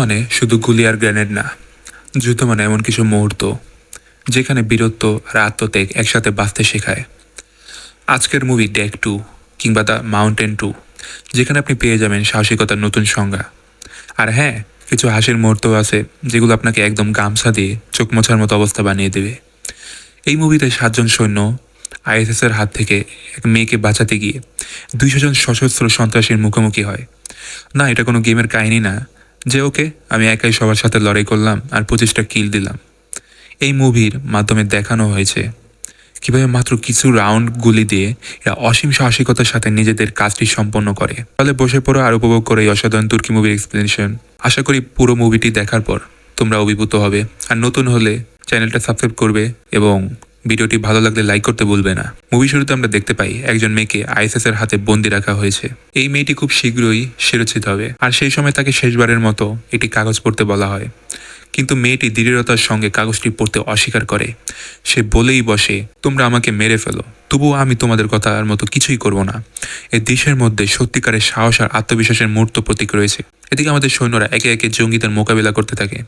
মানে শুধু গুলি আর গ্রেনেড না। যুদ্ধ মানে এমন কিছু মুহূর্ত যেখানে বীরত্ব আর আত্মত্যাগ একসাথে বাঁচতে শেখায়। আজকের মুভি ডেক 2 কিংবা দ্য মাউন্টেন 2, যেখানে আপনি পেয়ে যাবেন সাহসিকতার নতুন সংজ্ঞা। আর হ্যাঁ, কিছু হাসির মুহূর্তও আছে যেগুলো আপনাকে একদম গামছা দিয়ে চোখ মোছার মতো অবস্থা বানিয়ে দেবে। এই মুভিতে 7জন সৈন্য আইএসএসের হাত থেকে এক মেয়েকে বাঁচাতে গিয়ে 200 জন সশস্ত্র সন্ত্রাসীর মুখোমুখি হয়। না, এটা কোনো গেমের কাহিনী না যে ওকে আমি একাই সবার সাথে লড়াই করলাম আর 25টা কিল দিলাম। এই মুভির মাধ্যমে দেখানো হয়েছে কিভাবে মাত্র কিছু রাউন্ড গুলি দিয়ে এরা অসীম সাহসিকতার সাথে নিজেদের কাজটি সম্পন্ন করে। তাহলে বসে পড়ো আর উপভোগ করে এই অসাধারণ তুর্কি মুভির এক্সপ্লেনেশন। আশা করি পুরো মুভিটি দেখার পর তোমরা অভিভূত হবে। আর নতুন হলে চ্যানেলটা সাবস্ক্রাইব করবে এবং ভিডিওটি ভালো লাগলে লাইক করতে ভুলবে না। মুভি শুরুতে আমরা দেখতে পাই একজন মেয়েকে আইএসএস এর হাতে বন্দি রাখা হয়েছে। এই মেয়েটি খুব শীঘ্রই শিরোচ্ছেদ হবে, আর সেই সময় তাকে শেষবারের মতো একটি কাগজ পড়তে বলা হয়। কিন্তু মেয়েটি দৃঢ়তার সঙ্গে কাগজটি পড়তে অস্বীকার করে। সে বলেই বসে, তোমরা আমাকে মেরে ফেলো, তবুও আমি তোমাদের কথার মতো কিছুই করব না। এই দেশের মধ্যে সত্যিকারের সাহস আর আত্মবিশ্বাসের মূর্ত প্রতীক রয়েছে। এদিকে আমাদের সৈন্যরা একে একে জঙ্গিদের মোকাবিলা করতে থাকে।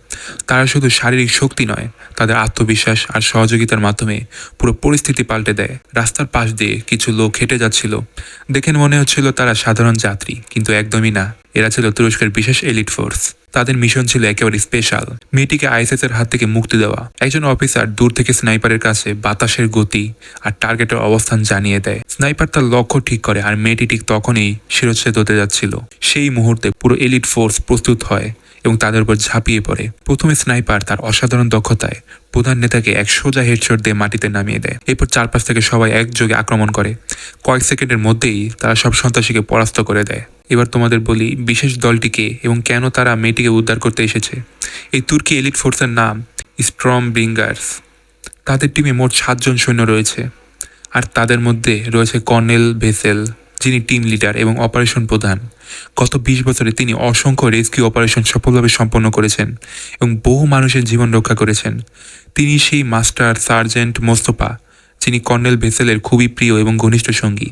তারা শুধু শারীরিক শক্তি নয়, তাদের আত্মবিশ্বাস আর সহযোগিতার মাধ্যমে পুরো পরিস্থিতি পাল্টে দেয়। রাস্তার পাশ দিয়ে কিছু লোক হেঁটে যাচ্ছিল। দেখে মনে হচ্ছিল তারা সাধারণ যাত্রী, কিন্তু একদমই না। এরা ছিল তুরস্কের বিশেষ এলিট ফোর্স। তাদের মিশন ছিল একেবারে স্পেশাল, মেয়েটিকে আইএসএস এর হাত থেকে মুক্তি দেওয়া। একজন অফিসার দূর থেকে স্নাইপারের কাছে বাতাসের গতি আর টার্গেটের অবস্থান জানিয়ে দেয়। স্নাইপার তার লক্ষ্য ঠিক করে, আর মেয়েটি ঠিক তখনই শিরোচ্ছেদ হতে যাচ্ছিল। সেই মুহূর্তে পুরো এলিট ফোর্স প্রস্তুত হয় এবং তাদের উপর ঝাঁপিয়ে পড়ে। প্রথমে স্নাইপার তার অসাধারণ দক্ষতায় প্রধান নেতাকে এক সোজা হেডশট দিয়ে মাটিতে নামিয়ে দেয়। এরপর চারপাশ থেকে সবাই একযোগে আক্রমণ করে। কয়েক সেকেন্ডের মধ্যেই তারা সব সন্ত্রাসীকে পরাস্ত করে দেয়। এবার তোমাদের বলি বিশেষ দলটিকে এবং কেন তারা মেয়েটিকে উদ্ধার করতে এসেছে। এই তুর্কি এলিট ফোর্সের নাম স্ট্রম ব্রিঙ্গার্স। তাদের টিমে মোট 7জন সৈন্য রয়েছে, আর তাদের মধ্যে রয়েছে কর্নেল ভেসেল, যিনি টিম লিডার এবং অপারেশন প্রধান। গত 20 বছরে তিনি অসংখ্য রেস্কিউ অপারেশন সফলভাবে সম্পন্ন করেছেন এবং বহু মানুষের জীবন রক্ষা করেছেন। তিনি সেই মাস্টার সার্জেন্ট মোস্তফা, যিনি কর্নেল ভেসেলের খুবই প্রিয় এবং ঘনিষ্ঠ সঙ্গী।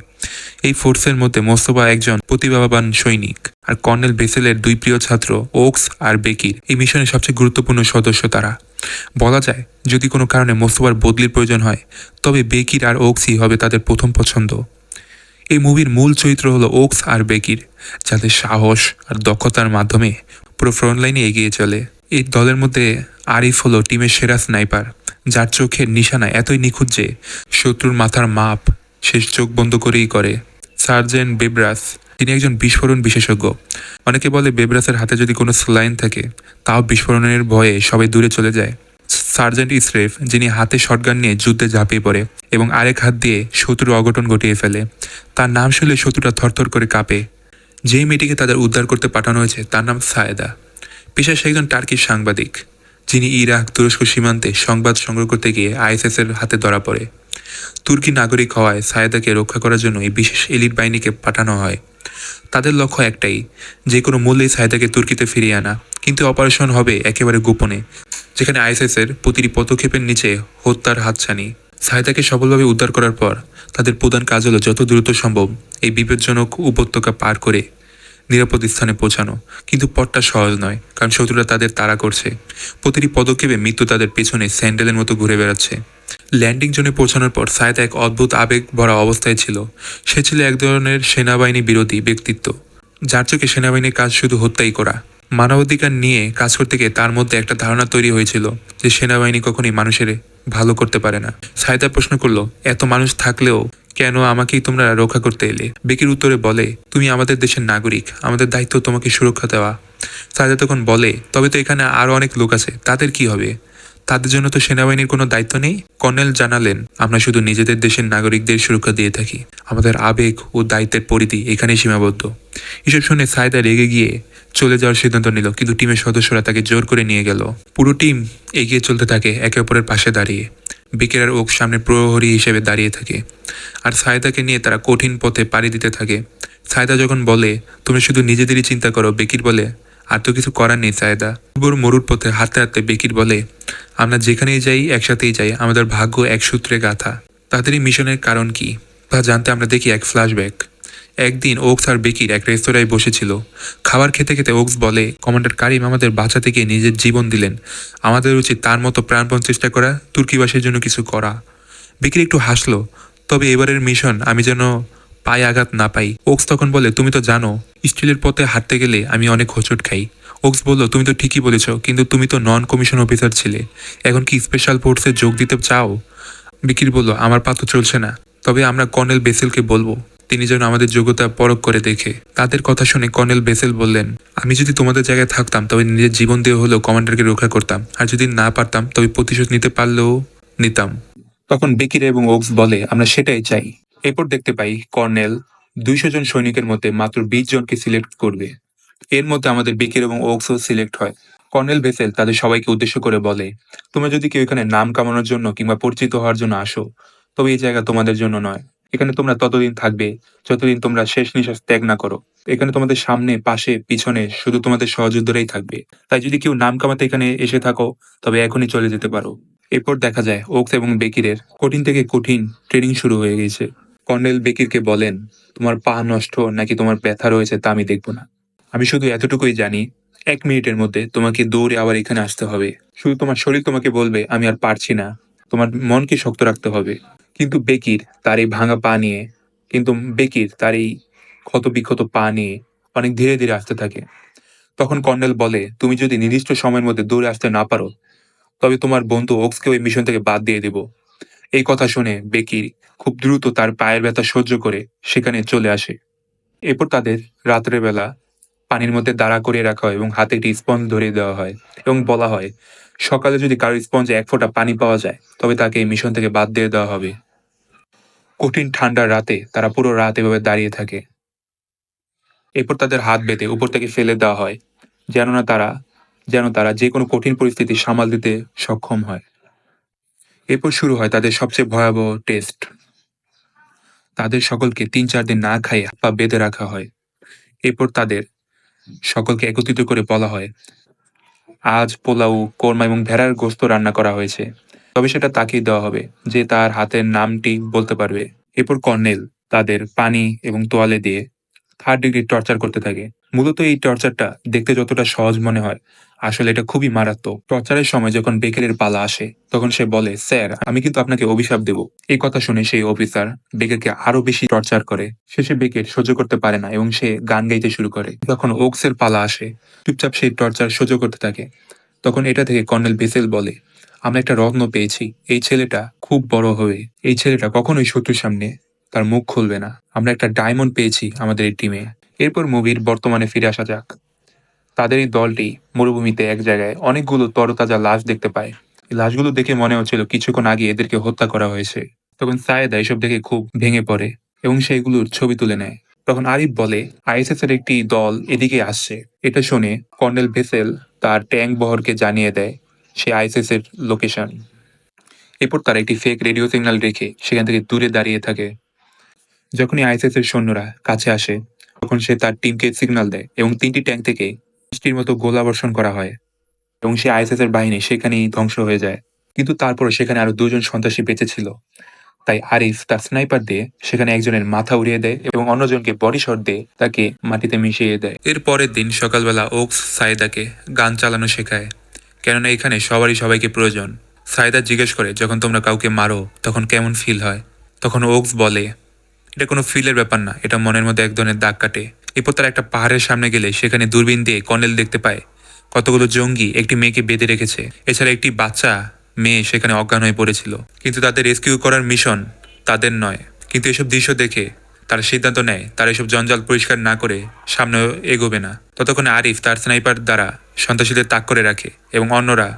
এই ফোর্সের মধ্যে মোস্তফা একজন প্রতিভাবান সৈনিক, আর কর্নেল ভেসেলের 2 প্রিয় ছাত্র ওক্স আর বেকির এই মিশনের সবচেয়ে গুরুত্বপূর্ণ সদস্য। তারা বলা যায় যদি কোনো কারণে মোস্তফার বদলির প্রয়োজন হয়, তবে বেকির আর ওক্সই হবে তাদের প্রথম পছন্দ। এই মুভির মূল চরিত্র হলো ওক্স আর বেকির, যাদের সাহস আর দক্ষতার মাধ্যমে পুরো ফ্রন্টলাইনে এগিয়ে চলে। এই দলের মধ্যে আরিফ হলো টিমের সেরা স্নাইপার, যার চোখের নিশানা এতই নিখুঁত যে শত্রুর মাথার মাপ শেষ চোখ বন্ধ করেই করে। সার্জেন্ট বেব্রাস, তিনি একজন বিস্ফোরণ বিশেষজ্ঞ। অনেকে বলে বেব্রাসের হাতে যদি কোনো স্লাইন থাকে, তাও বিস্ফোরণের ভয়ে সবাই দূরে চলে যায়। সার্জেন্ট ইসরেফ, যিনি হাতে শটগান নিয়ে যুদ্ধে ঝাঁপিয়ে পড়ে এবং আরেক হাত দিয়ে শত্রুর অঘটন ঘটিয়ে ফেলে। তার নাম শুনলে শত্রুরা থরথর করে কাঁপে। যেই মেয়েটিকে তাদের উদ্ধার করতে পাঠানো হয়েছে তার নাম সায়েদা। পেশায় সে একজন টার্কিশ সাংবাদিক, যিনি ইরাক তুরস্ক সীমান্তে সংবাদ সংগ্রহ করতে গিয়ে আইএসএস এর হাতে ধরা পড়ে। তুর্কি নাগরিক হওয়ায় সায়েদাকে রক্ষা করার জন্য এই বিশেষ এলিট বাহিনীকে পাঠানো হয়। তাদের লক্ষ্য একটাই, যে কোনো মূল্যেই সায়েদাকে তুর্কিতে ফিরিয়ে আনা। কিন্তু অপারেশন হবে একেবারে গোপনে, যেখানে আইএসএস এর প্রতিটি পদক্ষেপের নিচে হত্যার হাতছানি। সায়েদাকে সফলভাবে উদ্ধার করার পর তাদের প্রধান কাজ হলো যত দ্রুত সম্ভব এই বিপজ্জনক উপত্যকা পার করে নিরাপদ স্থানে পৌঁছানো। কিন্তু পথটা সহজ নয়, কারণ শত্রুরা তাদের তাড়া করছে। প্রতিটি পদক্ষেপে মৃত্যু তাদের পেছনে স্যান্ডেলের মতো ঘুরে বেড়াচ্ছে। ল্যান্ডিং জোনে পৌঁছানোর পর সায়েদা এক অদ্ভুত আবেগ ভরা অবস্থায় ছিল। সে ছিল এক ধরনের সেনাবাহিনী বিরোধী ব্যক্তিত্ব, যার চোখে সেনাবাহিনীর কাজ শুধু হত্যাই করা। মানবাধিকার নিয়ে কাজ করতে গিয়ে তার মধ্যে একটা ধারণা তৈরি হয়েছিল যে সেনাবাহিনী কখনোই মানুষের ভালো করতে পারে না। সায়েদা প্রশ্ন করলো, এত মানুষ থাকলেও কেন আমাকেই তোমরা রক্ষা করতে এলে? বেকির উত্তরে বলে, তুমি আমাদের দেশের নাগরিক, আমাদের দায়িত্ব তোমাকে সুরক্ষা দেওয়া। সায়েদা তখন বলে, তবে তো এখানে আরো অনেক লোক আছে, তাদের কি হবে? তাদের জন্য তো সেনাবাহিনীর কোনো দায়িত্ব নেই। কর্নেল জানালেন, আমরা শুধু নিজেদের দেশের নাগরিকদের সুরক্ষা দিয়ে থাকি, আমাদের আবেগ ও দায়িত্বের পরিধি এখানেই সীমাবদ্ধ। এসব শুনে সায়েদা রেগে গিয়ে চলে যাওয়ার সিদ্ধান্ত নিল, কিন্তু টিমের সদস্যরা তাকে জোর করে নিয়ে গেল। পুরো টিম এগিয়ে চলতে থাকে, একে অপরের পাশে দাঁড়িয়ে। বেকির আর ওক সামনে প্রহরী হিসেবে দাঁড়িয়ে থাকে, আর সায়েদাকে নিয়ে তারা কঠিন পথে পাড়ি দিতে থাকে। সায়েদা যখন বলে, তুমি শুধু নিজেদেরই চিন্তা করো, বেকির বলে, আর তো কিছু করার নেই সায়েদা। মরুর পথে হাঁটতে হাঁটতে বেকির বলে, আমরা যেখানেই যাই একসাথেই যাই, আমাদের ভাগ্য এক সূত্রে গাঁথা। তাদের এই মিশনের কারণ কি তা জানতে আমরা দেখি এক ফ্ল্যাশব্যাক। একদিন ওকস আর বেকির এক রেস্তোরাঁয় বসেছিল। খাবার খেতে খেতে ওকস বলে, কমান্ডার কারিম আমাদের বাঁচাতে গিয়ে নিজের জীবন দিলেন, আমাদের উচিত তার মতো প্রাণপণ চেষ্টা করা, তুর্কিবাসীর জন্য কিছু করা। বেকির একটু হাসলো, তবে এবারের মিশন আমি যেন পায়ে আঘাত না পাই। ওকস তখন বলে, তুমি তো জানো স্টিলের পথে হাঁটতে গেলে আমি অনেক হোঁচট খাই। ওকস বলল, তুমি তো ঠিকই বলেছ, কিন্তু তুমি তো নন কমিশন অফিসার ছিলে, এখন কি স্পেশাল ফোর্সে যোগ দিতে চাও? বিকির বলল, আমার পা তো চলছে না, তবে আমরা কর্নেল বেসেলকে বলবো তিনি যেন আমাদের যোগ্যতা পরখ করে দেখে। তাদের কথা শুনে কর্নেল বেসেল বললেন, আমি যদি তোমাদের জায়গায় থাকতাম তবে নিজের জীবন দিয়ে হলেও কমান্ডারকে রক্ষা করতাম, আর যদি না পারতাম তবে প্রতিশোধ নিতে পারলেও নিতাম। তখন বেকির এবং ওকস বলে, আমরা সেটাই চাই। এরপর দেখতে পাই কর্নেল 200 জন সৈনিকের মধ্যে মাত্র 20 জনকে সিলেক্ট করবে। এর মধ্যে আমাদের বেকির এবং ওকসও সিলেক্ট হয়। কর্নেল বেসেল তাদের সবাইকে উদ্দেশ্য করে বলে, তোমরা যদি কেউ এখানে নাম কামানোর জন্য কিংবা পরিচিত হওয়ার জন্য আসো, তবে এই জায়গা তোমাদের জন্য নয়। এখানে তোমরা ততদিন থাকবে যতদিন তোমরা শেষ নিঃশ্বাস ত্যাগ না করো। এখানে তোমাদের সামনে, পাশে, পিছনে শুধু তোমাদের সহযোদ্ধারাই থাকবে। তাই যদি কেউ নাম কামাতে এখানে এসে থাকো, তবে এখনই চলে যেতে পারো। এরপর দেখা যায় ওকস এবং বেকিরের কঠিন থেকে কঠিন ট্রেনিং শুরু হয়ে গেছে। কর্নেল বেকিরকে বলেন, তোমার পা নষ্ট নাকি তোমার ব্যথা রয়েছে তা আমি দেখব না। আমি শুধু এতটুকুই জানি, 1 মিনিটের মধ্যে তোমাকে দৌড়ে আবার এখানে আসতে হবে। শুধু তোমার শরীর তোমাকে বলবে আমি আর পারছি না, তোমার মনকে শক্ত রাখতে হবে। কিন্তু বেকির তার এই ভাঙা পা নিয়ে কিন্তু বেকির তার এই ক্ষতবিক্ষত পা নিয়ে অনেক ধীরে ধীরে আসতে থাকে। তখন কর্নেল বলে, তুমি যদি নির্দিষ্ট সময়ের মধ্যে দৌড়ে আসতে না পারো, তবে তোমার বন্ধু ওক্সকে ওই মিশন থেকে বাদ দিয়ে দেব। এই কথা শুনে বেকির খুব দ্রুত তার পায়ের ব্যথা সহ্য করে সেখানে চলে আসে। এরপর তাদের রাত্রের বেলা পানির মধ্যে দাঁড়া করিয়ে রাখা হয় এবং হাতে একটি স্পঞ্জ ধরিয়ে দেওয়া হয় এবং বলা হয়, সকালে যদি কারোর স্পঞ্জে 1 ফোঁটা পানি পাওয়া যায় তবে তাকে এই মিশন থেকে বাদ দিয়ে দেওয়া হবে। কঠিন ঠান্ডার রাতে তারা পুরো রাত এভাবে দাঁড়িয়ে থাকে। এরপর তাদের হাত বেঁধে উপর থেকে ফেলে দেওয়া হয়, যেন না তারা যেন তারা যে কোনো কঠিন পরিস্থিতি সামাল দিতে সক্ষম হয়। এরপর শুরু হয় তাদের সবচেয়ে ভয়াবহ টেস্ট। তাদের সকলকে 3-4 দিন না খাইয়ে হাত পা বেঁধে রাখা হয়। এরপর তাদের সকলকে একত্রিত করে বলা হয়, আজ পোলাও, কোরমা এবং ভেড়ার গোশত রান্না করা হয়েছে, তবে সেটা তাকেই দেওয়া হবে যে তার হাতের নামটি বলতে পারবে। এরপর কর্নেল তাদের পানি এবং তোয়ালে দিয়ে 3rd ডিগ্রি টর্চার করতে থাকে। মূলত এই টর্চারটা দেখতে যতটা সহজ মনে হয়, আসলে এটা খুবই মারাত্মক। টর্চারের সময় যখন বেকারের পালা আসে, তখন সে বলে, স্যার আমি কিন্তু আপনাকে অভিশাপ দেব। এই কথা শুনে সেই অফিসার বেকেরকে আরো বেশি টর্চার করে। শেষে বেকের সহ্য করতে পারে না এবং সে গান গাইতে শুরু করে। যখন ওকসের পালা আসে, চুপচাপ সেই টর্চার সহ্য করতে থাকে। তখন এটা থেকে কর্নেল বেসেল বলে, আমরা একটা রত্ন পেয়েছি, এই ছেলেটা খুব বড় হবে, এই ছেলেটা কখনোই শত্রুর সামনে তার মুখ খুলবে না। আমরা একটা ডায়মন্ড পেয়েছি আমাদের এই টিমে। এরপর মুভির বর্তমানে ফিরে আসা যাক। তাদের এই দলটি মরুভূমিতে এক জায়গায় অনেকগুলো তরতাজা লাশ দেখতে পায়। এই লাশগুলো দেখে মনে হচ্ছিল কিছুক্ষণ আগে এদেরকে হত্যা করা হয়েছে। তখন সায়েদা এসব দেখে খুব ভেঙে পড়ে এবং সেইগুলোর ছবি তুলে নেয়। তখন আরিফ বলে, আইএসএস এর একটি দল এদিকে আসছে। এটা শুনে কর্নেল ভেসেল তার ট্যাঙ্ক বহরকে জানিয়ে দেয় সে আইএসএস এর লোকেশন। এরপর তারা একটি ফেক রেডিও সিগন্যাল রেখে সেখান থেকে দূরে দাঁড়িয়ে থাকে। যখনই আইএসএস এর সৈন্যরা কাছে আসে, তখন সে তার টিমকে সিগন্যাল দেয় এবং 3টি ট্যাঙ্ক থেকে বৃষ্টির মতো গোলাবর্ষণ করা হয় এবং সে আইএসএস এর বাহিনী সেখানেই ধ্বংস হয়ে যায়। কিন্তু তারপরে সেখানে আরো 2 জন সন্ত্রাসী বেঁচে ছিল। তাই আরিফ তার স্নাইপার দিয়ে সেখানে একজনের মাথা উড়িয়ে দেয় এবং অন্যজনকে বডি শট দিয়ে তাকে মাটিতে মিশিয়ে দেয়। এর পরের দিন সকালবেলা ওকস সাইদাকে গান চালানো শেখায়, কেননা এখানে সবারই সবাইকে প্রয়োজন। সাইদা জিজ্ঞেস করে, যখন তোমরা কাউকে মারো তখন কেমন ফিল হয়? তখন ওকস বলে, এটা কোনো ফিলের ব্যাপার না, এটা মনের মধ্যে এক ধরনের দাগ কাটে। এরপর তারা একটা পাহাড়ের সামনে গেলে সেখানে দূরবীন দিয়ে কর্নেল দেখতে পায় কতগুলো জঙ্গি একটি মেয়েকে বেঁধে রেখেছে। এছাড়া একটি বাচ্চা মেয়ে সেখানে অজ্ঞান হয়ে পড়েছিল। কিন্তু তাদের রেস্কিউ করার মিশন তাদের নয়। কিন্তু এসব দৃশ্য দেখে তারা সিদ্ধান্ত নেয় তারা এসব জঞ্জাল পরিষ্কার না করে সামনে এগোবে না। ততক্ষণে আরিফ তার স্নাইপার দ্বারা সন্ত্রাসীদের তাক করে রাখে এবং অন্যরা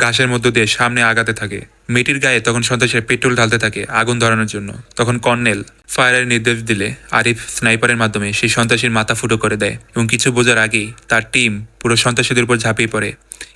ঘাসের মধ্য দিয়ে সামনে আগাতে থাকে। মেয়েটির গায়ে তখন সন্ত্রাসীরা পেট্রোল ঢালতে থাকে আগুন ধরানোর জন্য। তখন কর্নেল ফায়ারের নির্দেশ দিলে আরিফ স্নাইপারের মাধ্যমে সেই সন্ত্রাসীর মাথা ফুটো করে দেয় এবং কিছু বোঝার আগেই তার টিম পুরো সন্ত্রাসীদের উপর ঝাঁপিয়ে পড়ে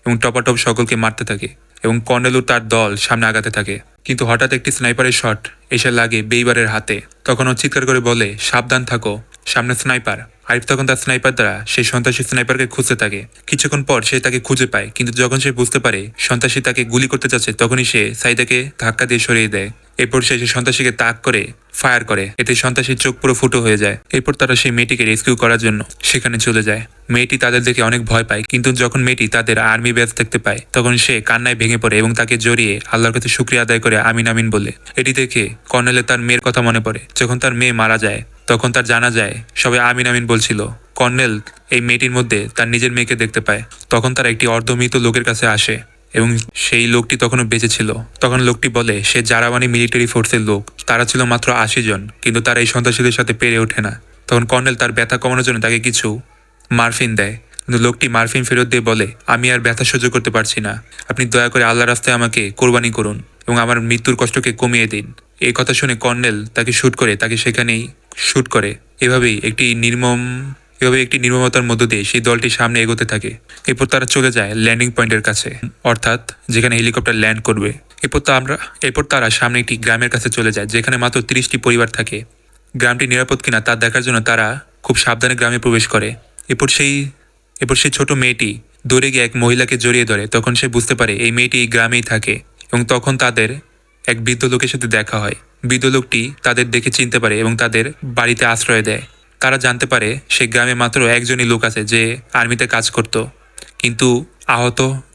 এবং টপাটপ সকলকে মারতে থাকে এবং কর্নেল ও তার দল সামনে আগাতে থাকে। কিন্তু হঠাৎ একটি স্নাইপারের শট এসে লাগে বেইবারের হাতে। তখন ও চিৎকার করে বলে, সাবধান থাকো, সামনে স্নাইপার। আরিফ তখন তার স্নাইপার দ্বারা সেই সন্ত্রাসী স্নাইপারকে খুঁজতে থাকে। কিছুক্ষণ পর সে তাকে খুঁজে পায়, কিন্তু যখন সে বুঝতে পারে সন্ত্রাসী তাকে গুলি করতে যাচ্ছে, তখনই সে সাইদাকে ধাক্কা দিয়ে সরিয়ে দেয় এরপর সে সন্ত্রাসীকে তাক করে ফায়ার করে, এতে সন্ত্রাসীর চোখ পুরো ফুটো হয়ে যায়। এরপর তারা সেই মেয়েটিকে রেস্কিউ করার জন্য সেখানে চলে যায়। মেয়েটি তাদের দেখে অনেক ভয় পায়, কিন্তু যখন মেয়েটি তাদের আর্মি ব্যাচ দেখতে পায় তখন সে কান্নায় ভেঙে পড়ে এবং তাকে জড়িয়ে আল্লাহর কাছে শুকরিয়া আদায় করে আমিন আমিন বলে। এটি দেখে কর্নেলের তার মেয়ের কথা মনে পড়ে। যখন তার মেয়ে মারা যায় তখন তার জানা যায় সবাই আমিন আমিন বলছিল। কর্নেল এই মেয়েটির মধ্যে তার নিজের মেয়েকে দেখতে পায়। তখন তারা একটি অর্ধমৃত লোকের কাছে আসে এবং সেই লোকটি তখনও বেঁচে ছিল। তখন লোকটি বলে সে জারাওয়ানি মিলিটারি ফোর্সের লোক। তারা ছিল মাত্র 80 জন, কিন্তু তারা এই সন্ত্রাসীদের সাথে পেরে ওঠে না। তখন কর্নেল তার ব্যথা কমানোর জন্য তাকে কিছু মারফিন দেয়, কিন্তু লোকটি মারফিন ফেরত দিয়ে বলে আমি আর ব্যথা সহ্য করতে পারছি না, আপনি দয়া করে আল্লাহর রাস্তায় আমাকে কোরবানি করুন এবং আমার মৃত্যুর কষ্টকে কমিয়ে দিন। এই কথা শুনে কর্নেল তাকে শ্যুট করে, তাকে সেখানেই শ্যুট করে। এভাবেই একটি নির্মমতার মধ্য দিয়ে সেই দলটি সামনে এগোতে থাকে। এরপর তারা চলে যায় ল্যান্ডিং পয়েন্টের কাছে, অর্থাৎ যেখানে হেলিকপ্টার ল্যান্ড করবে। এরপর তারা সামনে একটি গ্রামের কাছে চলে যায় যেখানে মাত্র 30টি পরিবার থাকে। গ্রামটি নিরাপদ কিনা তা দেখার জন্য তারা খুব সাবধানে গ্রামে প্রবেশ করে। এরপর সেই ছোট মেয়েটি দৌড়ে গিয়ে এক মহিলাকে জড়িয়ে ধরে। তখন সে বুঝতে পারে এই মেয়েটি এই গ্রামেই থাকে এবং তখন তাদের এক বৃদ্ধ লোকের সাথে দেখা হয়। বৃদ্ধ লোকটি তাদের দেখে চিনতে পারে এবং তাদের বাড়িতে আশ্রয় দেয়। তারা জানতে পারে সেই গ্রামে মাত্র একজনই লোক আছে যে আর্মিতে কাজ করত,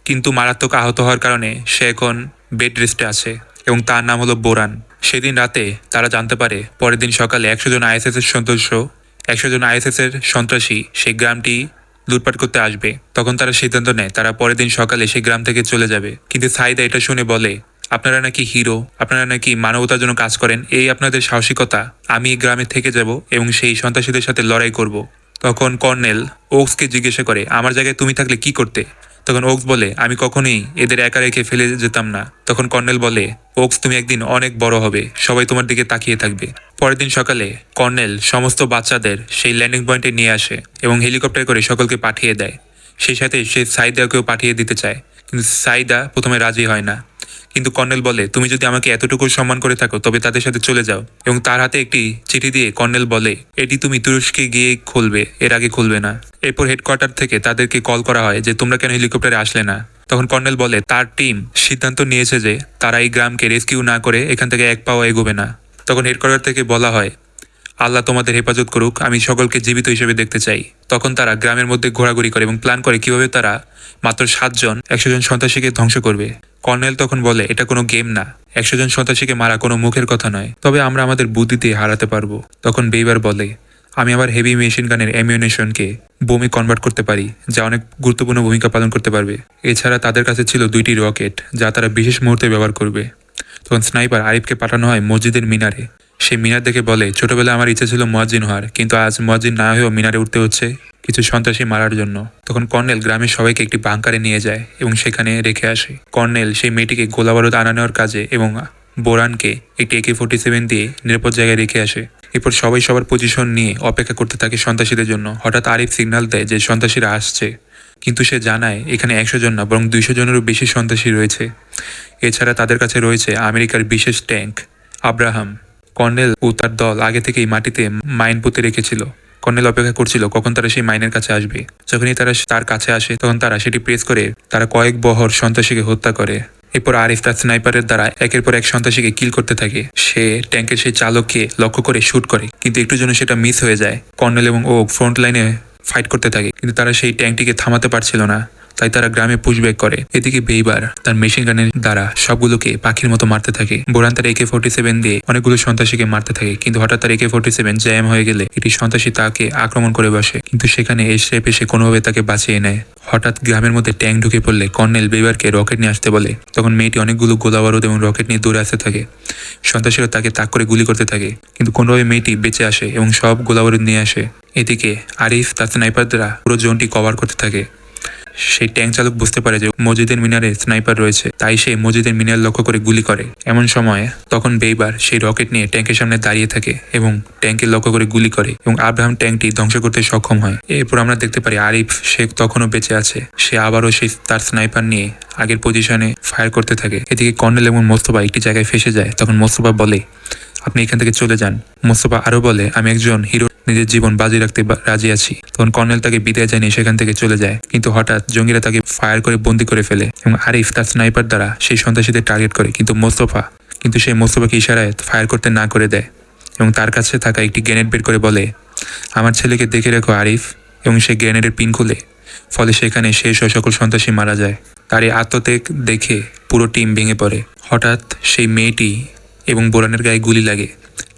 কিন্তু মারাত্মক আহত হওয়ার কারণে সে এখন বেড রেস্টে আছে এবং তার নাম হলো বোরান। সেদিন রাতে তারা জানতে পারে পরের দিন সকালে 100 জন আইএসএস এর সন্ত্রাসী সেই গ্রামটি লুটপাট করতে আসবে। তখন তারা সিদ্ধান্ত নেয় তারা পরের দিন সকালে সেই গ্রাম থেকে চলে যাবে। কিন্তু সাইদা এটা শুনে বলে আপনারা নাকি হিরো, আপনারা নাকি মানবতার জন্য কাজ করেন, এই আপনাদের সাহসিকতা। আমি এই গ্রামে থেকে যাব এবং সেই সন্ত্রাসীদের সাথে লড়াই করব। তখন কর্নেল ওক্সকে জিজ্ঞাসা করে আমার জায়গায় তুমি থাকলে কি করতে? তখন ওক্স বলে আমি কখনোই এদের একা রেখে ফেলে যেতাম না। তখন কর্নেল বলে ওক্স তুমি একদিন অনেক বড় হবে, সবাই তোমার দিকে তাকিয়ে থাকবে। পরের দিন সকালে কর্নেল সমস্ত বাচ্চাদের সেই ল্যান্ডিং পয়েন্টে নিয়ে আসে এবং হেলিকপ্টার করে সকলকে পাঠিয়ে দেয়। সেই সাথে সে সাইদাকেও পাঠিয়ে দিতে চায়, কিন্তু সাইদা প্রথমে রাজি হয় না। কিন্তু কর্নেল বলে তুমি যদি আমাকে এতটুকু সম্মান করে থাকো তবে তাদের সাথে চলে যাও। এবং তার হাতে একটি চিঠি দিয়ে কর্নেল বলে এটি তুমি তুরস্কে গিয়ে খুলবে, এর আগে খুলবে না। এরপর হেডকোয়ার্টার থেকে তাদেরকে কল করা হয় যে তোমরা কেন হেলিকপ্টারে আসলে না। তখন কর্নেল বলে তার টিম সিদ্ধান্ত নিয়েছে যে তারা এই গ্রামকে রেস্কিউ না করে এখান থেকে এক পাও এগোবে না। তখন হেডকোয়ার্টার থেকে বলা হয় আল্লাহ তোমাদের হেফাজত করুক, আমি সকলকে জীবিত হিসেবে দেখতে চাই। তখন তারা গ্রামের মধ্যে ঘোরাঘুরি করে এবং প্ল্যান করে কিভাবে তারা মাত্র 7 জন 100 জন সন্ত্রাসীকে ধ্বংস করবে। কর্নেল তখন বলে এটা কোনো গেম না, 100 জন সন্ত্রাসীকে মারা কোনো মুখের কথা নয়, তবে আমরা আমাদের বুদ্ধি দিয়ে হারাতে পারবো। তখন বেইবার বলে আমি আবার হেভি মেশিন গানের অ্যামিউনেশনকে বোমে কনভার্ট করতে পারি, যা অনেক গুরুত্বপূর্ণ ভূমিকা পালন করতে পারবে। এছাড়া তাদের কাছে ছিল 2টি রকেট যা তারা বিশেষ মুহূর্তে ব্যবহার করবে। তখন স্নাইপার আরিফকে পাঠানো হয় মসজিদের মিনারে। সে মিনার দেখে বলে ছোটবেলায় আমার ইচ্ছা ছিল মুয়াজ্জিন হওয়ার, কিন্তু আজ মুয়াজ্জিন না হয়েও মিনারে উঠতে হচ্ছে কিছু সন্ত্রাসী মারার জন্য। তখন কর্নেল গ্রামের সবাইকে একটি বাংকারে নিয়ে যায় এবং সেখানে রেখে আসে। কর্নেল সেই মেয়েটিকে গোলাবারুদ আনানোর কাজে এবং বোরানকে একটি AK-47 দিয়ে নিরাপদ জায়গায় রেখে আসে। এরপর সবাই সবার পজিশন নিয়ে অপেক্ষা করতে থাকে সন্ত্রাসীদের জন্য। হঠাৎ আরিফ সিগন্যাল দেয় যে সন্ত্রাসীরা আসছে, কিন্তু সে জানায় এখানে 100 জন না বরং 200 জনেরও বেশি সন্ত্রাসী রয়েছে। এছাড়া তাদের কাছে রয়েছে আমেরিকার বিশেষ ট্যাঙ্ক আব্রাহাম। কর্নেল ও তার দল আগে থেকেই মাটিতে মাইন পুঁতে রেখেছিল। কর্নেল অপেক্ষা করছিল কখন তারা সেই মাইনের কাছে আসবে। যখনই তারা তার কাছে আসে তখন তারা সেটি প্রেস করে তারা কয়েক বহর সন্ত্রাসীকে হত্যা করে। এরপর আরিফ তার স্নাইপারের দ্বারা একের পর এক সন্ত্রাসীকে কিল করতে থাকে। সে ট্যাঙ্কের সেই চালককে লক্ষ্য করে শুট করে, কিন্তু একটু জন্য সেটা মিস হয়ে যায়। কর্নেল এবং ও ফ্রন্ট লাইনে ফাইট করতে থাকে, কিন্তু তারা সেই ট্যাঙ্কটিকে থামাতে পারছিল না, তাই তারা গ্রামে পুশব্যাক করে। এদিকে বেইবার তার মেশিন গানের দ্বারা সবগুলোকে পাখির মতো মারতে থাকে। বোরান তার AK-47 দিয়ে অনেকগুলো সন্ত্রাসীকে মারতে থাকে, কিন্তু হঠাৎ তার AK-47 জ্যাম হয়ে গেলে একটি সন্ত্রাসী তাকে আক্রমণ করে বসে, কিন্তু সেখানে এসে পেশে কোনোভাবে তাকে বাঁচিয়ে নেয়। হঠাৎ গ্রামের মধ্যে ট্যাঙ্ক ঢুকে পড়লে কর্নেল বেইবারকে রকেট নিয়ে আসতে বলে। তখন মেয়েটি অনেকগুলো গোলাবারুদ এবং রকেট নিয়ে দৌড়ে আসতে থাকে। সন্ত্রাসীরা তাকে তাক করে গুলি করতে থাকে, কিন্তু কোনোভাবে মেয়েটি বেঁচে আসে এবং সব গোলাবারুদ নিয়ে আসে। এদিকে আরিফ তার স্নাইপার দ্বারা পুরো জোনটি কভার করতে থাকে। সেই ট্যাঙ্ক চালক বুঝতে পারে যে মসজিদের মিনারে স্নাইপার রয়েছে, তাই সে মসজিদের মিনার লক্ষ্য করে গুলি করে। এমন সময় তখন বেইবার সেই রকেট নিয়ে ট্যাঙ্কের সামনে দাঁড়িয়ে থাকে এবং ট্যাঙ্কের লক্ষ্য করে গুলি করে এবং আব্রাহাম ট্যাঙ্কটি ধ্বংস করতে সক্ষম হয়। এরপর আমরা দেখতে পারি আরিফ সে তখনও বেঁচে আছে। সে আবারও সেই তার স্নাইপার নিয়ে আগের পজিশনে ফায়ার করতে থাকে। এদিকে কর্নেল এবং মোস্তফা একটি জায়গায় ফেসে যায়। তখন মোস্তফা বলে আপনি এখান থেকে চলে যান। মোস্তফা আরো বলে আমি একজন হিরো, নিজের জীবন বাজি রাখতে রাজি আছি। তখন কর্নেল তাকে বিদায় জানিয়ে সেখান থেকে চলে যায়, কিন্তু হঠাৎ জঙ্গিরা তাকে ফায়ার করে বন্দি করে ফেলে এবং আরিফ তার স্নাইপার দ্বারা সেই সন্ত্রাসীদের টার্গেট করে, কিন্তু মোস্তফা কিন্তু সে মোস্তফাকে ইশারায় ফায়ার করতে না করে দেয় এবং তার কাছে থাকা একটি গ্রেনেড বের করে বলে, আমার ছেলেকে দেখে রেখো আরিফ। এবং সে গ্রেনেডের পিন খুলে, ফলে সেখানে শেষ ও সকল সন্ত্রাসী মারা যায়। তার এই আত্মত্যাগ দেখে পুরো টিম ভেঙে পড়ে। হঠাৎ সেই মেয়েটি এবং বোরানের গায়ে গুলি লাগে,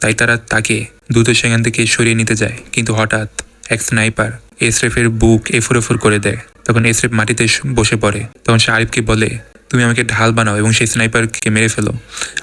তাই তারা তাকে দ্রুত সেখান থেকে সরিয়ে নিতে যায়। কিন্তু হঠাৎ এক স্নাইপার এসরেফের বুক এফুর করে দেয়। তখন এসরেফ মাটিতে বসে পড়ে। তখন সে আরিফকে বলে, তুমি আমাকে ঢাল বানাও এবং সেই স্নাইপারকে মেরে ফেলো।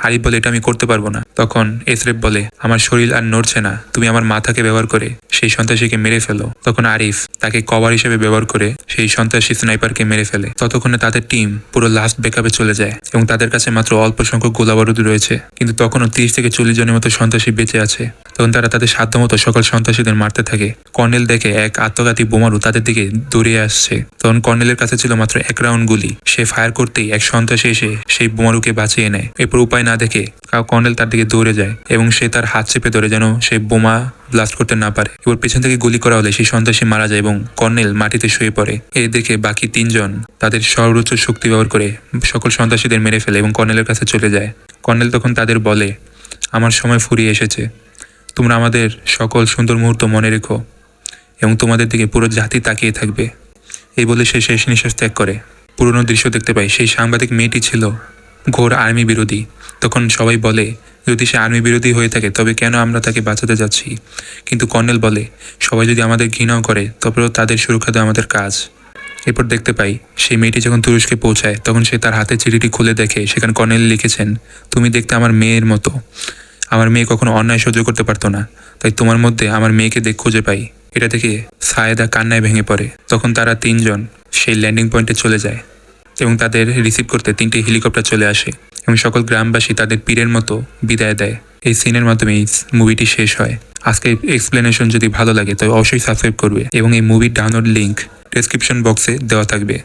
আরিফ বলে, এটা আমি করতে পারবো না। তখন এসরেফ বলে, আমার শরীর আর নড়ছে না, তুমি আমার মাথাকে ব্যবহার করে সেই সন্ত্রাসীকে মেরে ফেলো। তখন আরিফ তাকে কভার হিসেবে ব্যবহার করে সেই সন্ত্রাসী স্নাইপারকে মেরে ফেলে। ততক্ষণে তাদের টিম পুরো লাস্ট ব্যাকআপে চলে যায় এবং তাদের কাছে মাত্র অল্প সংখ্যক গোলাবারুদ রয়েছে। কিন্তু তখনও 30 থেকে 40 জনের মতো সন্ত্রাসী বেঁচে আছে। তখন তারা তাদের সাধ্যমতো সকল সন্ত্রাসীদের মারতে থাকে। কর্নেল দেখে এক আত্মঘাতী বোমারু তাদের দিকে দৌড়িয়ে আসছে। তখন কর্নেলের কাছে ছিল মাত্র 1 রাউন্ড গুলি। সে ফায়ার করতেই এক সন্ত্রাসী এসে সেই বোমারুকে বাঁচিয়ে নেয়। এরপর উপায় না দেখে কর্নেল তার দিকে দৌড়ে যায় এবং সে তার হাত চেপে ধরে যেন সে বোমা ব্লাস্ট করতে না পারে। এবার পেছন থেকে গুলি করা হলে সেই সন্ত্রাসী মারা যায় এবং কর্নেল মাটিতে শুয়ে পড়ে। এই দেখে বাকি 3 জন তাদের সর্বোচ্চ শক্তি ব্যবহার করে সকল সন্ত্রাসীদের মেরে ফেলে এবং কর্নেলের কাছে চলে যায়। কর্নেল তখন তাদের বলে, আমার সময় ফুরিয়ে এসেছে, তোমরা আমাদের সকল সুন্দর মুহূর্ত মনে রেখো এবং তোমাদের দিকে পুরো জাতি তাকিয়ে থাকবে। এই বলে সে শেষ নিঃশ্বাস ত্যাগ করে। পুরনো দৃশ্য দেখতে পাই, সেই সাংবাদিক মেয়েটি ছিল ঘোর আর্মি বিরোধী। তখন সবাই বলে, যদি সে আর্মি বিরোধী হয়ে থাকে তবে কেন আমরা তাকে বাঁচাতে যাচ্ছি? কিন্তু কর্নেল বলে, সবাই যদি আমাদের ঘৃণাও করে তবেও তাদের সুরক্ষা দেওয়া আমাদের কাজ। এরপর দেখতে পাই, সেই মেয়েটি যখন তুরস্কে পৌঁছায় তখন সে তার হাতে চিঠিটি খুলে দেখে সেখানে কর্নেল লিখেছেন, তুমি দেখতে আমার মেয়ের মতো। আমার মেয়ে কখনো অন্যায় সহ্য করতে পারতো না, তাই তোমার মধ্যে আমার মেয়েকে খুঁজে পাই। এটা দেখে সায়েদা কান্নায় ভেঙে পড়ে। তখন তারা 3 জন সেই ল্যান্ডিং পয়েন্টে চলে যায় এবং তাদের রিসিভ করতে 3টি হেলিকপ্টার চলে আসে এবং সকল গ্রামবাসী তাদের পীরের মতো বিদায় দেয়। এই সিনের মাধ্যমে এই মুভিটি শেষ হয়। আজকে এক্সপ্লেনেশন যদি ভালো লাগে তবে অবশ্যই সাবস্ক্রাইব করবে এবং এই মুভির ডাউনলোড লিঙ্ক ডেসক্রিপশন বক্সে দেওয়া থাকবে।